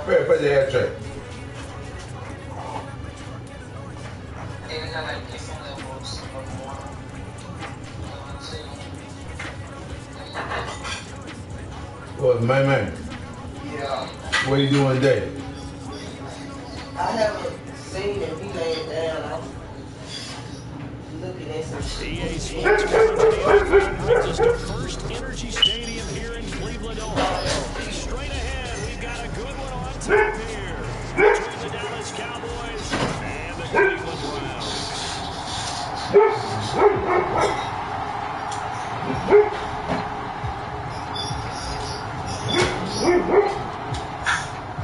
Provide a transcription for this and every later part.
Put the air check. What, man? Yeah. What are you doing today? I haven't seen him. He laid down. I'm looking at some shit. EA Sports brings us to First Energy Stadium here in Cleveland, Ohio. Straight ahead, we've got a good one on tap here between the Dallas Cowboys and the Cleveland Browns.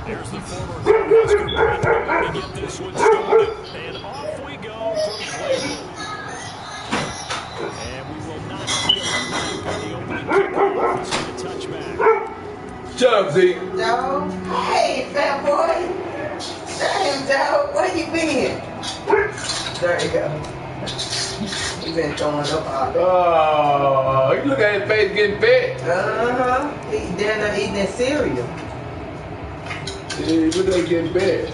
There's the former Cornhusker to get this one started. And off we go from Cleveland. And we will not see a run back on the opening kickoff. We'll see the touchback. Shut up, Zeke. Dog. Hey, fat boy. Damn, dog. Where you been? There you go. He been throwing up all day. Oh, you look at his face getting fat. Uh-huh. He's down there eating that cereal. Yeah, look at him getting fat.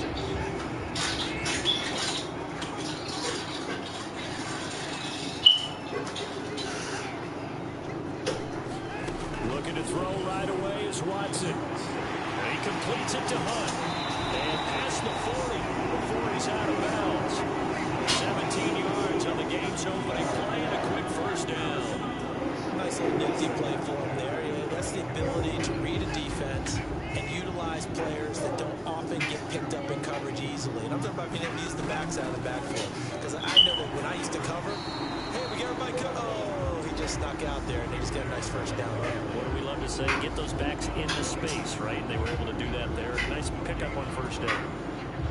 Looking to throw right away is Watson. He completes it to Hunt. And past the 40 before he's out of bounds. 17 yards on the game's opening play and a quick first down. Nice little nifty play for him there. Yeah, that's the ability to read a defense and utilize players that don't often get picked up in coverage easily. And I'm talking about being able to use the backs out of the backfield. Because I know that when I used to cover, hey, we got everybody cover. Oh, he just snuck out there and they just got a nice first down there. What do we love to say? Get those backs into space, right? They were able to do that there. Nice pickup on first down.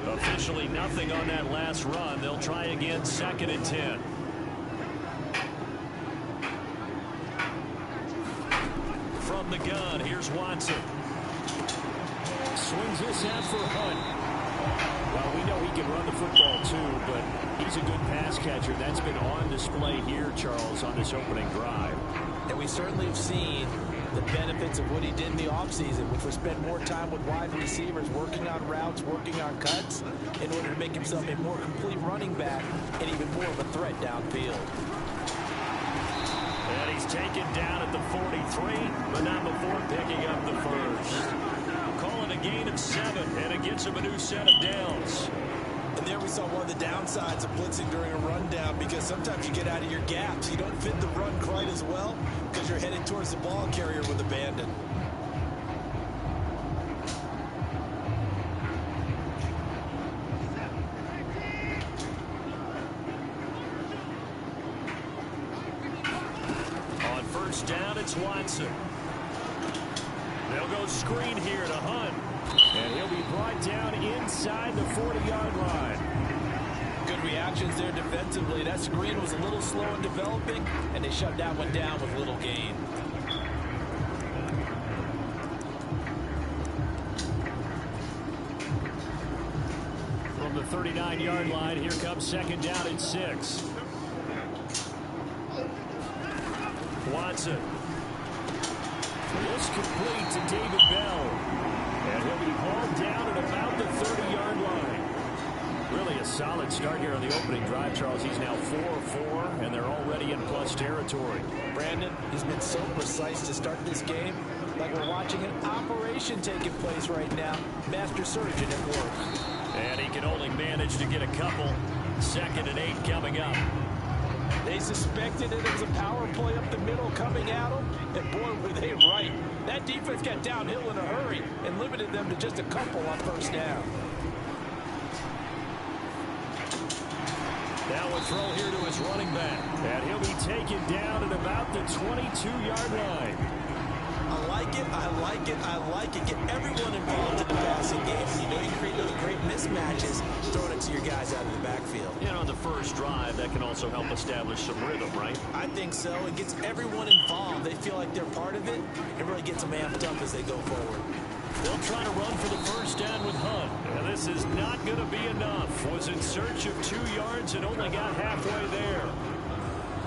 Officially nothing on that last run. They'll try again, 2nd and 10. From the gun, here's Watson. Swings this out for Hunt. Well, we know he can run the football too, but he's a good pass catcher. That's been on display here, Charles, on this opening drive. And we certainly have seen the benefits of what he did in the offseason, which was spend more time with wide receivers, working on routes, working on cuts, in order to make himself a more complete running back and even more of a threat downfield. And he's taken down at the 43, but not before picking up the first. Calling a gain of 7, and it gets him a new set of downs. And there we saw one of the downsides of blitzing during a rundown, because sometimes you get out of your gaps. You don't fit the run quite as well because you're headed towards the ball carrier with abandon. On first down, it's Watson. They'll go screen here to Hunt. And he'll be brought down inside the 40-yard line. Good reactions there defensively. That screen was a little slow in developing, and they shut that one down with little gain. From the 39-yard line, here comes 2nd down and 6. Watson. This complete to David Bell. And he'll be hauled down at about the 30-yard line. Really a solid start here on the opening drive, Charles. He's now 4-4, and they're already in plus territory. Brandon, he's been so precise to start this game, like we're watching an operation taking place right now. Master surgeon at work. And he can only manage to get a couple. 2nd and 8 coming up. They suspected that it was a power play up the middle coming at them, and boy, were they right. That defense got downhill in a hurry and limited them to just a couple on first down. Now a throw here to his running back, and he'll be taken down at about the 22-yard line. I like it, I like it, I like it. Get everyone involved in the passing game. You know you create those great mismatches, throwing it to your guys out of the backfield. And on the first drive, that can also help establish some rhythm, right? I think so. It gets everyone involved. They feel like they're part of it. It really gets them amped up as they go forward. They'll try to run for the first down with Hunt. And this is not going to be enough. Was in search of 2 yards and only got halfway there.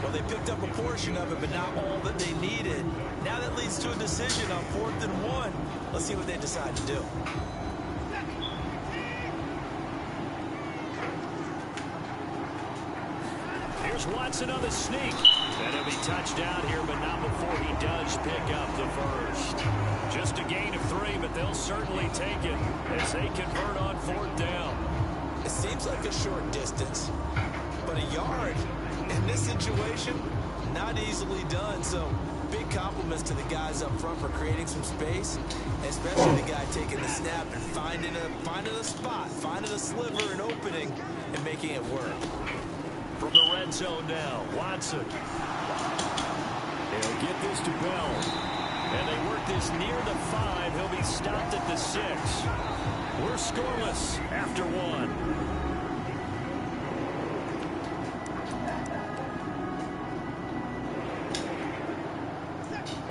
Well, they picked up a portion of it, but not all that they needed. Now that leads to a decision on 4th and 1. Let's see what they decide to do. Here's Watson on the sneak. And he'll be touched down here, but not before he does pick up the first. Just a gain of 3, but they'll certainly take it as they convert on 4th down. It seems like a short distance, but a yard in this situation, not easily done. So big compliments to the guys up front for creating some space, especially the guy taking the snap and finding a spot, finding a sliver, an opening, and making it work. From the red zone now, Watson. He'll get this to Bell. And they work this near the 5. He'll be stopped at the 6. We're scoreless after 1.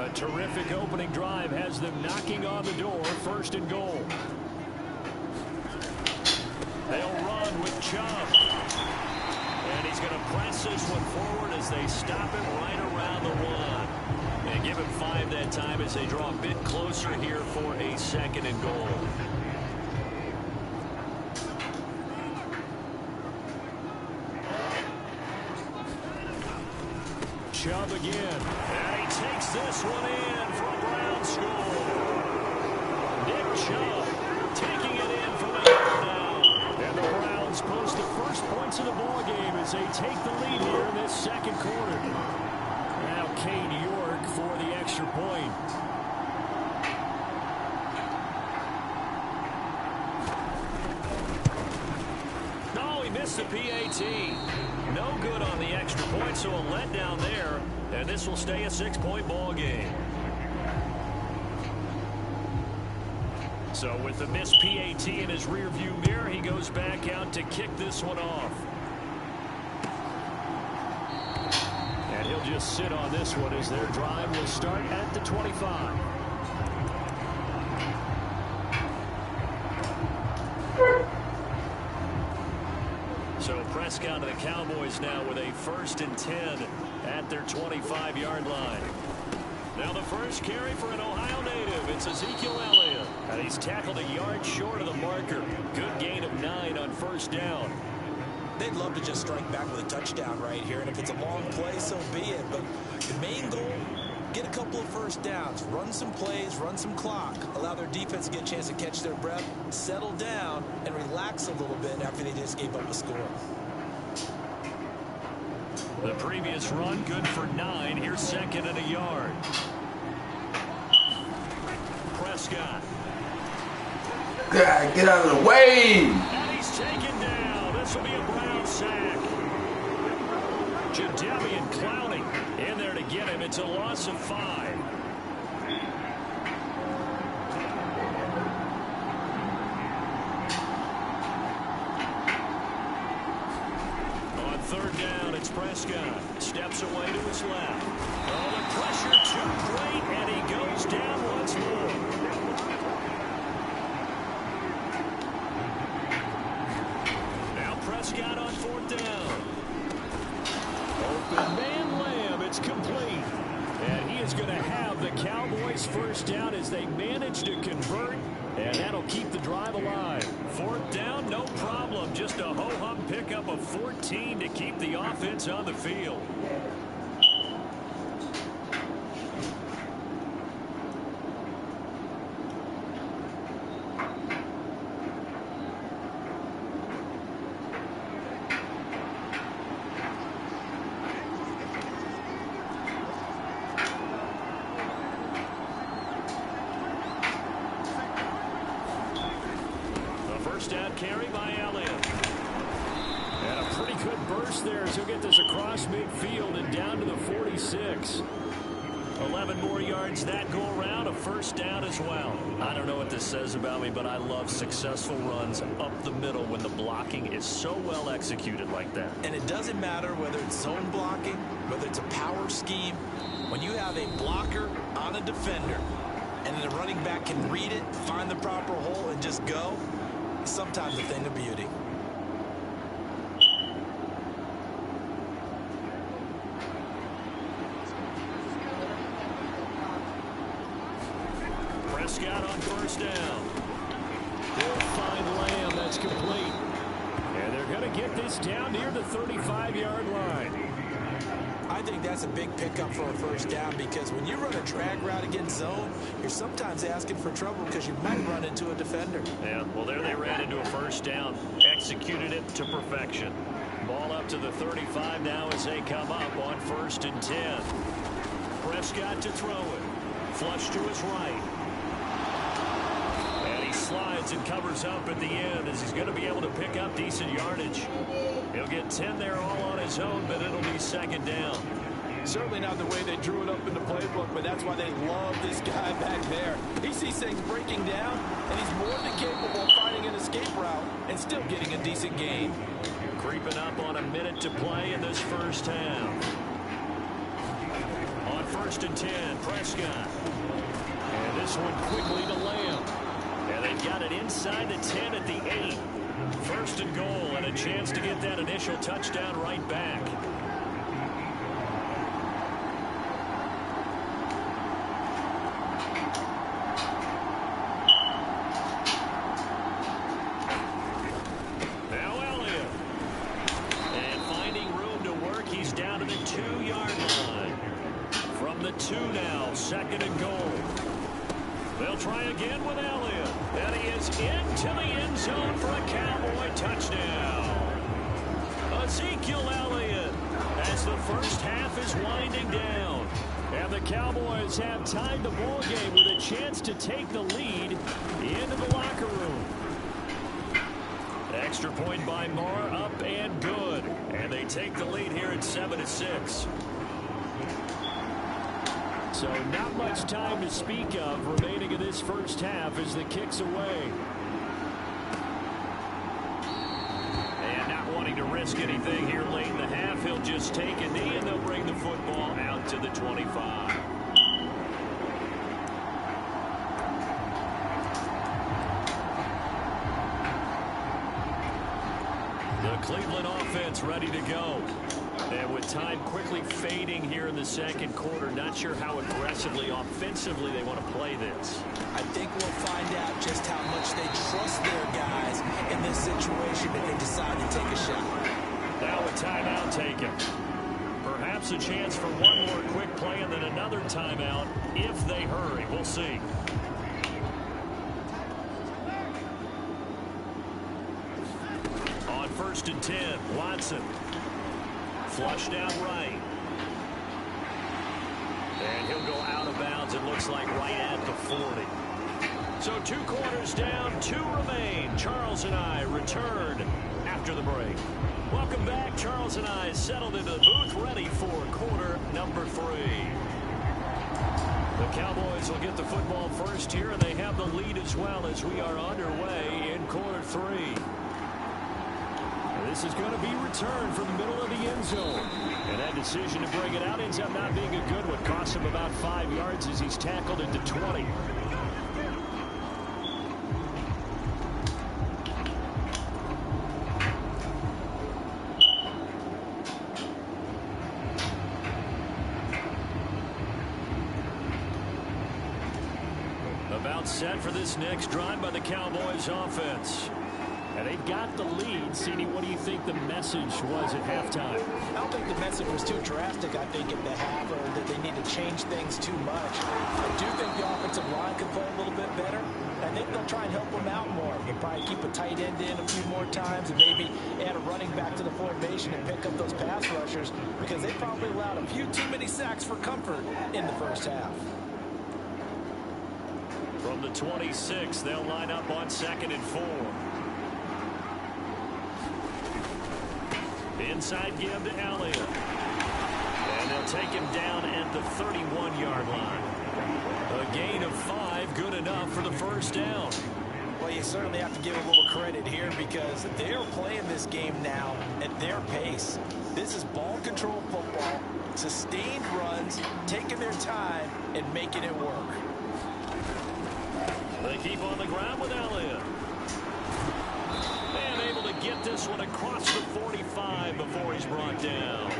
A terrific opening drive has them knocking on the door. 1st and goal. They'll run with Chubb. And he's going to press this one forward as they stop it right around the 1. And give him 5 that time as they draw a bit closer here for a 2nd and goal. Chubb again. And he takes this one in for a Brown score. Nick Chubb taking it in from a yard now. And the Browns post the first points of the ball game as they take the lead here in this 2nd quarter. Now Cade York for the extra point. No, he missed the PAT. No good on the extra point, so a letdown there. And this will stay a 6-point ball game. So with the missed PAT in his rearview mirror, he goes back out to kick this one off. And he'll just sit on this one as their drive will start at the 25. So Prescott and the Cowboys now with a 1st and 10 at their 25-yard line. Now the first carry for an Ohio native. It's Ezekiel Elliott. And he's tackled a yard short of the marker. Good gain of 9 on 1st down. They'd love to just strike back with a touchdown right here, and if it's a long play, so be it. But the main goal, get a couple of 1st downs, run some plays, run some clock, allow their defense to get a chance to catch their breath, settle down, and relax a little bit after they just gave up a score. The previous run good for 9. Here's 2nd and a yard. Prescott. God, get out of the way! And he's taken down. This will be a Brown sack. Jadeveon Clowney in there to get him. It's a loss of 5. On 3rd down, it's Prescott. Steps away to his left. Oh, the pressure too great, and he goes down once more. Now Prescott on 4th down. Open man Lamb, it's complete. And he is going to have the Cowboys' 1st down as they manage to convert, and that'll keep the drive alive. 4th down, no problem. Just a ho-hum pickup of 14 to keep the offense on the field. Down carry by Elliott. And a pretty good burst there as he'll get this across midfield and down to the 46. 11 more yards that go around, a 1st down as well. I don't know what this says about me, but I love successful runs up the middle when the blocking is so well executed like that. And it doesn't matter whether it's zone blocking, whether it's a power scheme. When you have a blocker on a defender and then the running back can read it, find the proper hole, and just go, sometimes a thing of beauty. Prescott on 1st down. They'll find Lamb. That's complete. And they're going to get this down near the 35-yard line. I think that's a big pickup for a first down because when you run a drag route against zone, you're sometimes asking for trouble because you might run into a defender. Yeah, well, there they ran into a first down. Executed it to perfection. Ball up to the 35 now as they come up on 1st and 10. Prescott to throw it. Flush to his right. And he slides and covers up at the end as he's going to be able to pick up decent yardage. He'll get 10 there all on his own, but it'll be 2nd down. Certainly not the way they drew it up in the playbook, but that's why they love this guy back there. He sees things breaking down, and he's more than capable of finding an escape route and still getting a decent gain. Creeping up on a minute to play in this first half. On 1st and 10, Prescott. And this one quickly to Lamb. And they've got it inside the 10 at the 8. 1st and goal, and a chance to get that initial touchdown right back. Now Elliott. And finding room to work, he's down to the 2-yard line. From the 2 now, 2nd and goal. They'll try again with Elliott. And he is into the end zone for a Cowboy touchdown. Ezekiel Elliott as the first half is winding down. And the Cowboys have tied the ball game with a chance to take the lead into the locker room. Extra point by Marr, up and good. And they take the lead here at 7-6. So not much time to speak of remaining in this first half as the kick's away. And not wanting to risk anything here late in the half, he'll just take a knee and they'll bring the football out to the 25. The Cleveland offense ready to go. And with time quickly fading here in the 2nd quarter, not sure how aggressively, offensively they want to play this. I think we'll find out just how much they trust their guys in this situation if they decide to take a shot. Now a timeout taken. Perhaps a chance for one more quick play and then another timeout if they hurry. We'll see. On 1st and 10, Watson. Flushed out right. And he'll go out of bounds, it looks like, right at the 40. So 2 quarters down, 2 remain. Charles and I return after the break. Welcome back. Charles and I settled into the booth, ready for quarter number 3. The Cowboys will get the football first here, and they have the lead as well as we are underway in quarter 3. This is going to be returned from the middle of the end zone. And that decision to bring it out ends up not being a good one. Costs him about 5 yards as he's tackled into 20. About set for this next drive by the Cowboys offense. And they've got the lead. CD, what do you think the message was at halftime? I don't think the message was too drastic, I think, at the half, or that they need to change things too much. I do think the offensive line could play a little bit better. I think they'll try and help them out more. They'll probably keep a tight end in a few more times and maybe add a running back to the formation and pick up those pass rushers because they probably allowed a few too many sacks for comfort in the first half. From the 26, they'll line up on 2nd and 4. Inside give to Elliott. And they'll take him down at the 31-yard line. A gain of 5, good enough for the first down. Well, you certainly have to give a little credit here because they're playing this game now at their pace. This is ball control football, sustained runs, taking their time, and making it work. They keep on the ground with Elliott. And able to get this one across the 45 before he's brought down.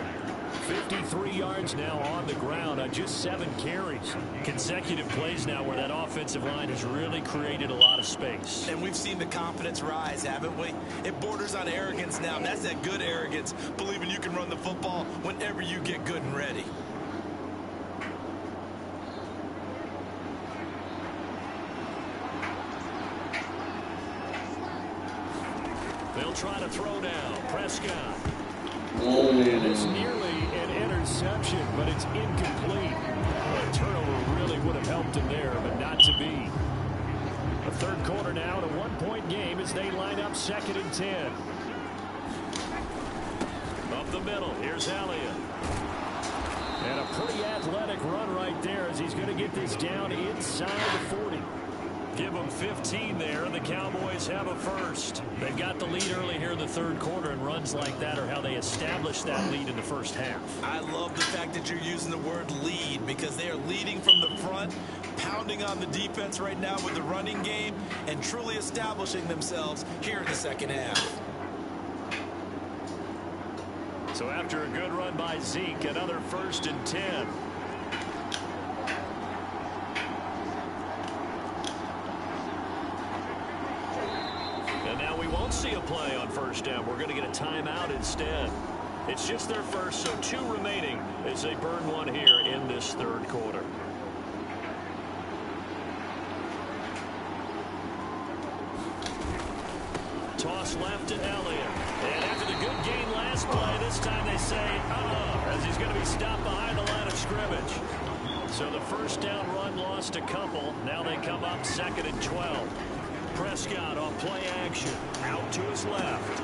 53 yards now on the ground on just 7 carries. Consecutive plays now where that offensive line has really created a lot of space. And we've seen the confidence rise, haven't we? It borders on arrogance now. That's that good arrogance, believing you can run the football whenever you get good and ready. They'll try to throw now. Prescott. It's nearly an interception, but it's incomplete. A turnover really would have helped him there, but not to be. The third quarter now, and a one-point game as they line up 2nd and 10. Up the middle, here's Elliott. And a pretty athletic run right there as he's going to get this down inside the 40. Give them 15 there, and the Cowboys have a first. They've got the lead early here in the third quarter, and runs like that are how they establish that lead in the first half. I love the fact that you're using the word lead because they are leading from the front, pounding on the defense right now with the running game, and truly establishing themselves here in the second half. So after a good run by Zeke, another 1st and 10. Won't see a play on first down. We're going to get a timeout instead. It's just their first, so 2 remaining as they burn one here in this third quarter. Toss left to Elliott. And after the good gain last play, this time they say, as he's going to be stopped behind the line of scrimmage. So the first down run lost a couple. Now they come up 2nd and 12. Prescott on play action. Out to his left.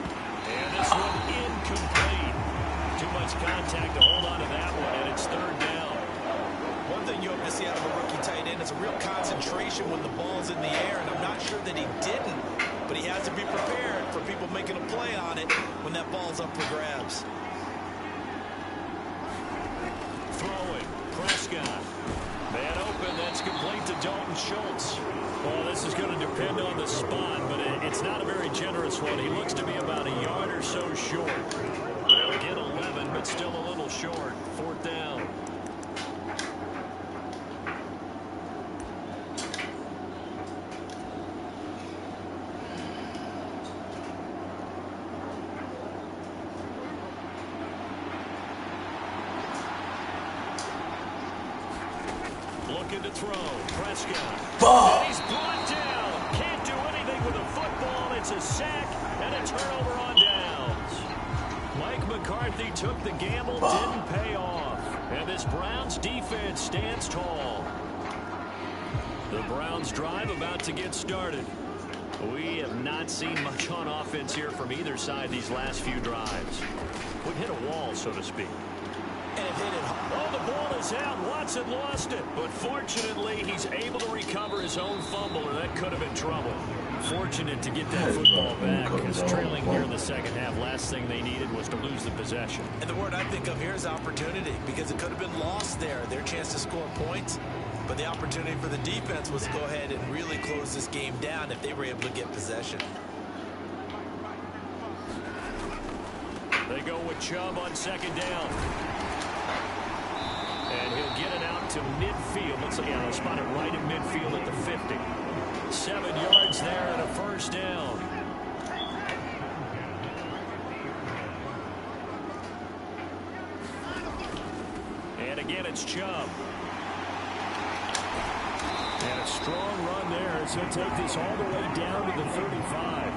And this one incomplete. Too much contact to hold on to that one, and it's 3rd down. One thing you hope to see out of a rookie tight end is a real concentration when the ball's in the air, and I'm not sure that he didn't, but he has to be prepared for people making a play on it when that ball's up for grabs. Throwing. Prescott. Man open. That's complete to Dalton Schultz. Well, this is going to depend on the spot, but it's not a very generous one. He looks to be about a yard or so short. They'll get 11, but still a little short. 4th down. Looking to throw. Prescott. And he's brought down. Can't do anything with a football. It's a sack and a turnover on downs. Mike McCarthy took the gamble, didn't pay off. And this Browns defense stands tall. The Browns drive about to get started. We have not seen much on offense here from either side these last few drives. We hit a wall, so to speak. And hit it hard. Oh, the ball is out. Watson lost it. But fortunately, he's able to recover his own fumble, or that could have been trouble. Fortunate to get that football back, because trailing here in the second half, last thing they needed was to lose the possession. And the word I think of here is opportunity, because it could have been lost there, their chance to score points. But the opportunity for the defense was to go ahead and really close this game down if they were able to get possession. They go with Chubb on 2nd down. And he'll get it out to midfield. Let's see, I'll spot it right in midfield at the 50. 7 yards there and a 1st down. And again, it's Chubb. And a strong run there as he'll take this all the way down to the 35.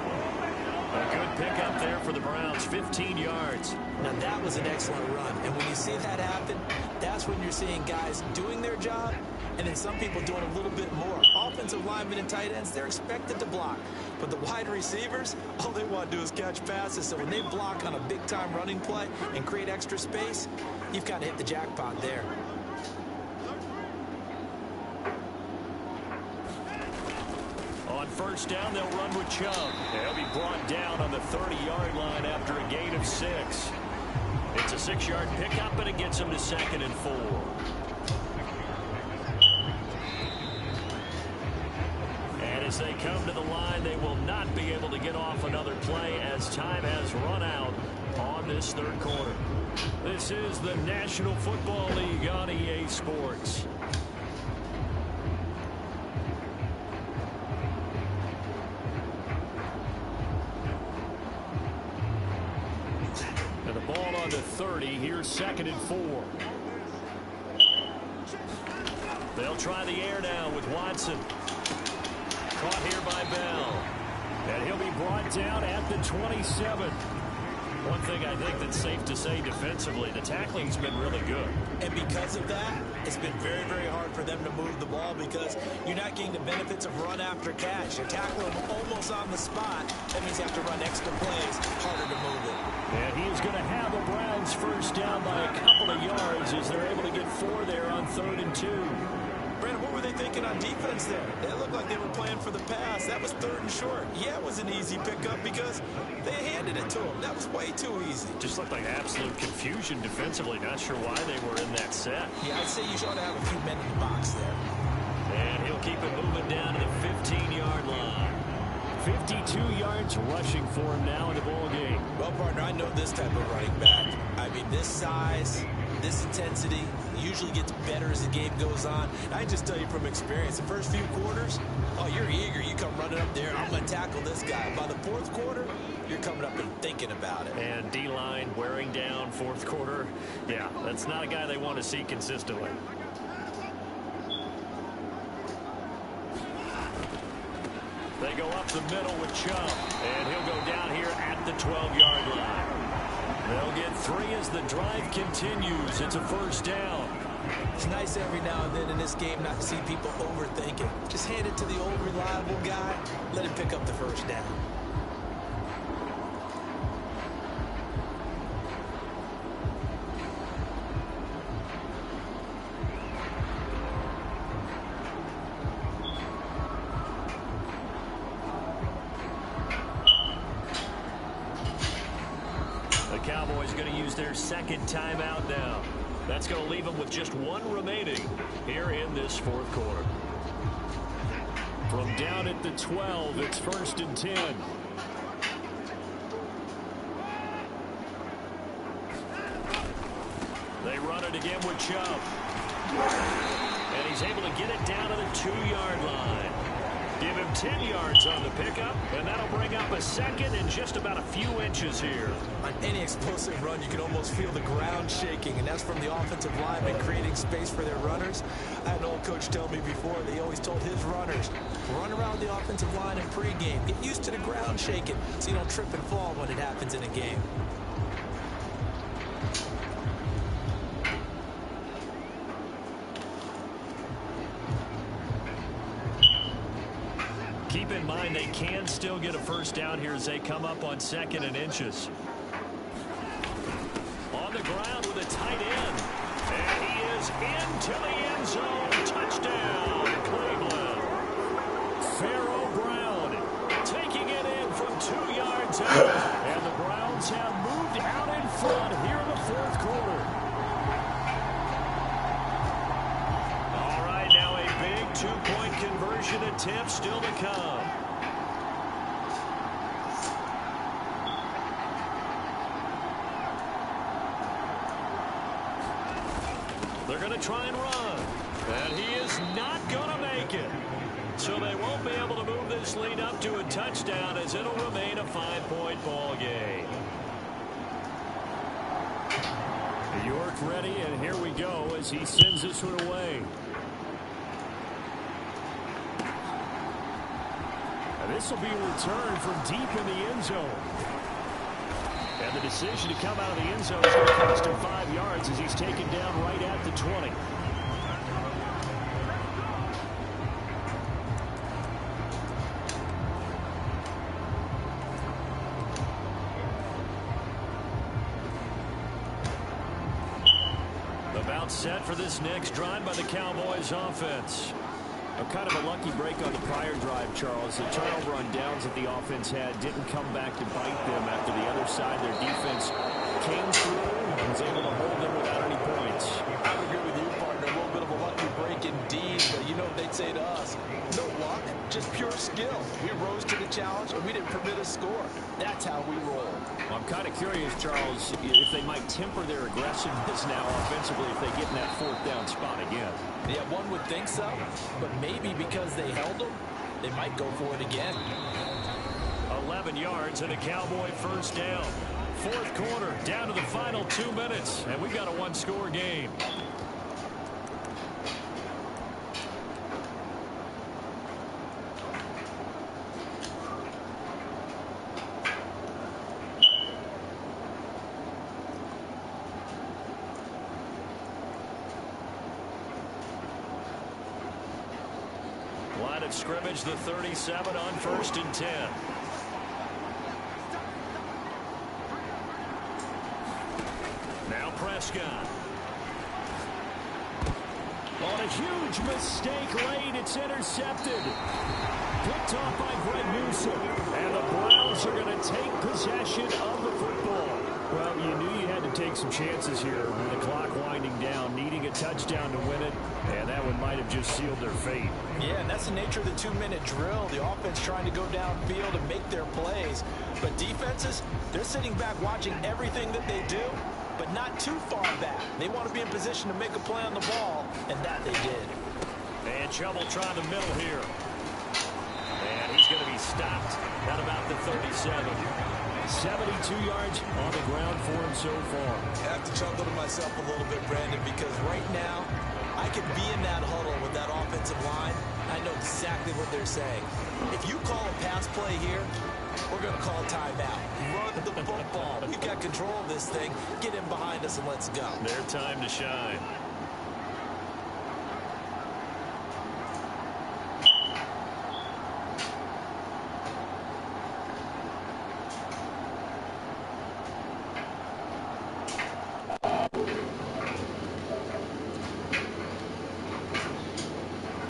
A good pickup there for the Browns, 15 yards. Now that was an excellent run, and when you see that happen, that's when you're seeing guys doing their job, and then some people doing a little bit more. Offensive linemen and tight ends, they're expected to block, but the wide receivers, all they want to do is catch passes, so when they block on a big-time running play and create extra space, you've kind of hit the jackpot there. On 1st down, they'll run with Chubb. They'll be brought down on the 30-yard line after a gain of 6. It's a 6-yard pickup, but it gets them to 2nd and 4. And as they come to the line, they will not be able to get off another play as time has run out on this third quarter. This is the National Football League on EA Sports. And the ball on the 30. Here's 2nd and 4. They'll try the air now with Watson. Caught here by Bell. And he'll be brought down at the 27. One thing I think that's safe to say defensively, the tackling's been really good. And because of that, it's been very, very hard for them to move the ball because you're not getting the benefits of run after catch. You're tackling them almost on the spot. That means you have to run extra plays, harder to move it. And he is going to have the Browns first down by a couple of yards as they're able to get 4 there on 3rd and 2. Brandon, what were they thinking on defense there? It looked like they were playing for the pass. That was 3rd and short. Yeah, it was an easy pickup because they handed it to him. That was way too easy. Just looked like absolute confusion defensively. Not sure why they were in that set. Yeah, I'd say you should have a few men in the box there. And he'll keep it moving down to the 15-yard line. 52 yards rushing for him now in the ball game. Well, partner, I know this type of running back. I mean, this size, this intensity usually gets better as the game goes on. I just tell you from experience, the first few quarters, oh, you're eager. You come running up there, I'm going to tackle this guy. By the 4th quarter, you're coming up and thinking about it. And D-line wearing down 4th quarter. Yeah, that's not a guy they want to see consistently. They go up the middle with Chubb, and he'll go down here at the 12-yard line. They'll get 3 as the drive continues. It's a first down. It's nice every now and then in this game not to see people overthink it. Just hand it to the old reliable guy. Let him pick up the first down. Cowboys going to use their 2nd timeout now. That's going to leave them with just 1 remaining here in this 4th quarter. From down at the 12, it's 1st and 10. They run it again with Chubb. And he's able to get it down to the 2-yard line. Give him 10 yards on the pickup, and that'll bring up a 2nd and just about a few inches here. On any explosive run, you can almost feel the ground shaking, and that's from the offensive lineman creating space for their runners. I had an old coach tell me before, they always told his runners, run around the offensive line in pregame. Get used to the ground shaking so you don't trip and fall when it happens in a game. Keep in mind they can still get a first down here as they come up on 2nd and inches. On the ground with a tight end. And he is into the end zone. Touchdown, Cleveland. Pharaoh Brown taking it in from 2 yards out. And the Browns have moved out in front here in the 4th quarter. All right, now a big 2-point conversion attempt still to come. They're going to try and run. And he is not going to make it. So they won't be able to move this lead up to a touchdown as it'll remain a 5-point ball game. York ready, and here we go as he sends this one away. And this will be a return from deep in the end zone. And the decision to come out of the end zone is going to cost him 5 yards as he's taken down right at the 20. About set for this next drive by the Cowboys offense. Kind of a lucky break on the prior drive, Charles. The turnover on downs that the offense had didn't come back to bite them after the other side. Their defense came through and was able to hold them without any points. I would agree with you, partner. A little bit of a lucky break indeed, but you know what they'd say to us? No luck, Just pure skill. We rose to the challenge, and we didn't permit a score. That's how we roll. Well, I'm kind of curious, Charles, if they might temper their aggressiveness now offensively if they get in that fourth down spot again. Yeah, one would think so, but maybe because they held them, they might go for it again. 11 yards and a Cowboy first down. Fourth quarter, down to the final 2 minutes, and we've got a one-score game. Line of scrimmage, the 37 on 1st and 10. Now Prescott. On a huge mistake late, it's intercepted. Picked off by Greg Newsome. And the Browns are going to take possession of the football. Well, you knew you had to take some chances here with the clock winding down, needing a touchdown to win it, and that one might have just sealed their fate. Yeah, and that's the nature of the 2-minute drill. The offense trying to go downfield and make their plays. But defenses, they're sitting back watching everything that they do, but not too far back. They want to be in position to make a play on the ball, and that they did. And trouble trying the middle here. And he's going to be stopped at about the 37. 72 yards on the ground for him so far. I have to chuckle to myself a little bit, Brandon, because right now, I could be in that huddle with that offensive line. I know exactly what they're saying. If you call a pass play here, we're going to call timeout. Run the football. We've got control of this thing. Get in behind us and let's go. Their time to shine.